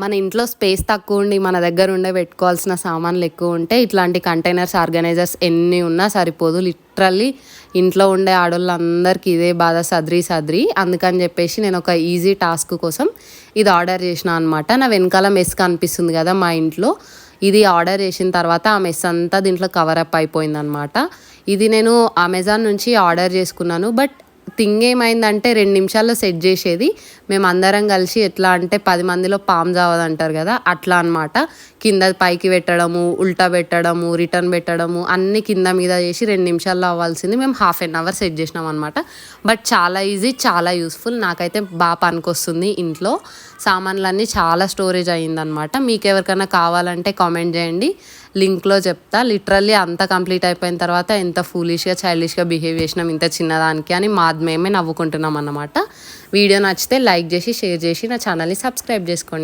మన ఇంట్లో స్పేస్ తక్కువ ఉండి మన దగ్గర ఉండే పెట్టుకోవాల్సిన సామాన్లు ఎక్కువ ఉంటే ఇట్లాంటి కంటైనర్స్ ఆర్గనైజర్స్ ఎన్ని ఉన్నా సరిపోదు. లిటరల్లీ ఇంట్లో ఉండే ఆడోళ్ళందరికీ ఇదే బాధ, సద్రి. అందుకని చెప్పేసి నేను ఒక ఈజీ టాస్క్ కోసం ఇది ఆర్డర్ చేసిన అనమాట. నా వెనకాల మెస్ కనిపిస్తుంది కదా మా ఇంట్లో, ఇది ఆర్డర్ చేసిన తర్వాత ఆ మెస్ అంతా దీంట్లో కవరప్ అయిపోయిందనమాట. ఇది నేను అమెజాన్ నుంచి ఆర్డర్ చేసుకున్నాను. బట్ థింగ్ ఏమైందంటే 2 నిమిషాల్లో సెట్ చేసేది. మేమందరం కలిసి ఎట్లా అంటే 10 మందిలో పాము జావదంటారు కదా, అట్లా అనమాట. కింద పైకి పెట్టడము, ఉల్టా పెట్టడము, రిటర్న్ పెట్టడము అన్నీ కింద మీద చేసి 2 నిమిషాల్లో అవ్వాల్సింది మేము హాఫ్ అన్ అవర్ సెట్ చేసినాం అనమాట. బట్ చాలా ఈజీ, చాలా యూస్ఫుల్. నాకైతే బాగా పనికొస్తుంది. ఇంట్లో సామాన్లన్నీ చాలా స్టోరేజ్ అయ్యిందనమాట. మీకు ఎవరికైనా కావాలంటే కామెంట్ చేయండి, లింక్లో చెప్తా. లిటరల్లీ అంతా కంప్లీట్ అయిపోయిన తర్వాత ఎంత ఫూలిష్గా, చైల్డిష్గా బిహేవ్ చేసినాం ఇంత చిన్నదానికి అని మేమే నవ్వుకుంటున్నాం అన్నమాట. వీడియో నచ్చితే లైక్ చేసి, షేర్ చేసి నా ఛానల్ని సబ్స్క్రైబ్ చేసుకోండి.